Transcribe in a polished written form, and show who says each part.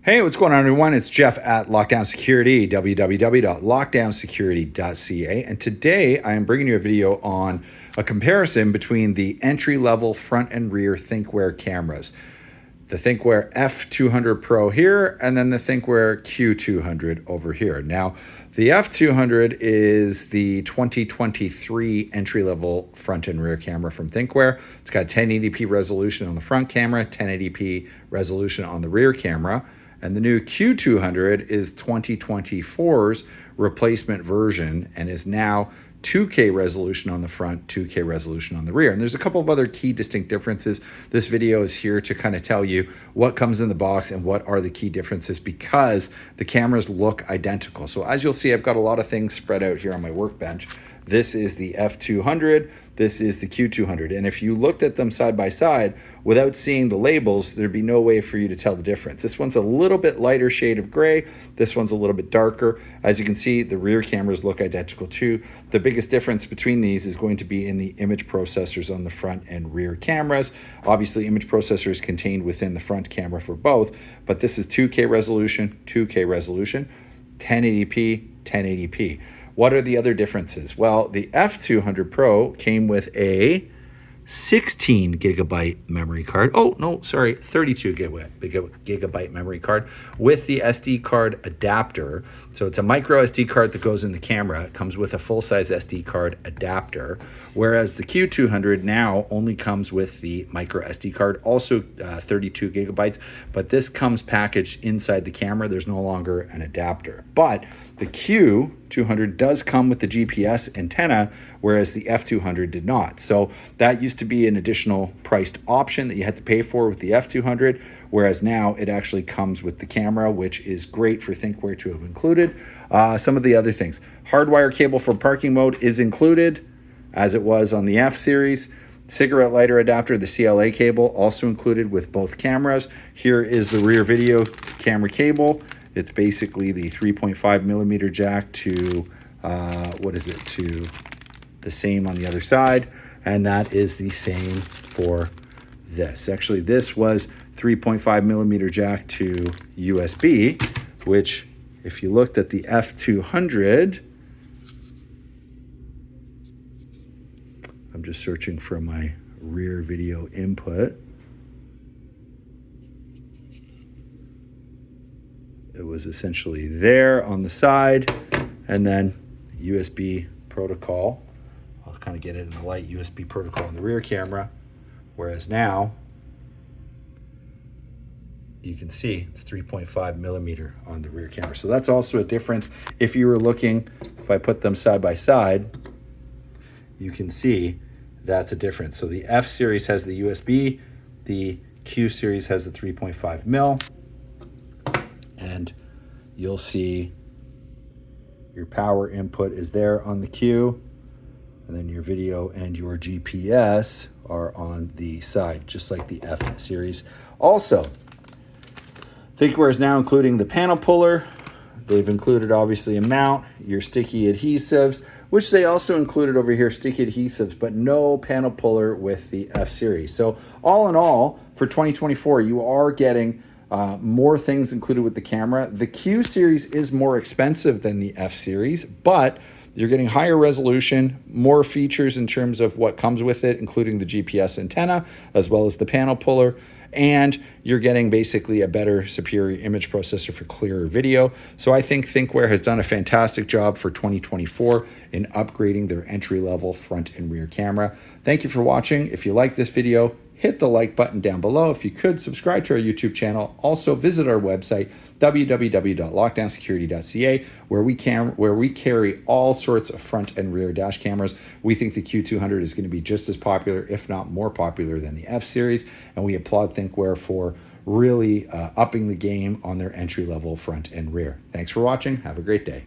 Speaker 1: Hey, what's going on, everyone? It's Jeff at Lockdown Security, www.lockdownsecurity.ca. And today I am bringing you a video on a comparison between the entry-level front and rear Thinkware cameras. The Thinkware F200 Pro here, and then the Thinkware Q200 over here. Now, the F200 is the 2023 entry-level front and rear camera from Thinkware. It's got 1080p resolution on the front camera, 1080p resolution on the rear camera. And the new Q200 is 2024's replacement version and is now 2K resolution on the front, 2K resolution on the rear. And there's a couple of other key distinct differences. This video is here to kind of tell you what comes in the box and what are the key differences because the cameras look identical. So as you'll see, I've got a lot of things spread out here on my workbench. This is the F200, this is the Q200. And if you looked at them side by side without seeing the labels, there'd be no way for you to tell the difference. This one's a little bit lighter shade of gray. This one's a little bit darker. As you can see, the rear cameras look identical too. The biggest difference between these is going to be in the image processors on the front and rear cameras. Obviously, image processor is contained within the front camera for both, but this is 2K resolution, 2K resolution, 1080p, 1080p. What are the other differences? Well, the F200 Pro came with a 16 gigabyte memory card. Oh, no, sorry, 32 gigabyte memory card with the SD card adapter. So it's a micro SD card that goes in the camera. It comes with a full-size SD card adapter, whereas the Q200 now only comes with the micro SD card, also 32 gigabytes, but this comes packaged inside the camera. There's no longer an adapter. But the Q200 does come with the GPS antenna, whereas the F200 did not. So that used to be an additional priced option that you had to pay for with the F200, whereas now it actually comes with the camera, which is great for Thinkware to have included. Some of the other things. Hardwire cable for parking mode is included, as it was on the F series. Cigarette lighter adapter, the CLA cable, also included with both cameras. Here is the rear video camera cable. It's basically the 3.5 millimeter jack to, to the same on the other side. And that is the same for this. Actually, this was 3.5 millimeter jack to USB, which if you looked at the F200, I'm just searching for my rear video input. It was essentially there on the side, and then USB protocol. I'll kind of get it in the light, USB protocol in the rear camera, whereas now you can see it's 3.5 millimeter on the rear camera. So that's also a difference. If you were looking, if I put them side by side, you can see that's a difference. So the F series has the USB, the Q series has the 3.5 mil. And you'll see your power input is there on the Q, and then your video and your GPS are on the side, just like the F series. Also, Thinkware is now including the panel puller. They've included obviously a mount, your sticky adhesives, which they also included over here, sticky adhesives, but no panel puller with the F series. So all in all, for 2024, you are getting more things included with the camera. The Q series is more expensive than the F series, but you're getting higher resolution, more features in terms of what comes with it, including the GPS antenna, as well as the panel puller. And you're getting basically a better, superior image processor for clearer video. So I think Thinkware has done a fantastic job for 2024 in upgrading their entry-level front and rear camera. Thank you for watching. If you like this video, hit the like button down below. If you could, subscribe to our YouTube channel. Also visit our website, www.lockdownsecurity.ca, where we carry all sorts of front and rear dash cameras. We think the Q200 is going to be just as popular, if not more popular than the F series, and we applaud Thinkware for really upping the game on their entry-level front and rear. Thanks for watching. Have a great day.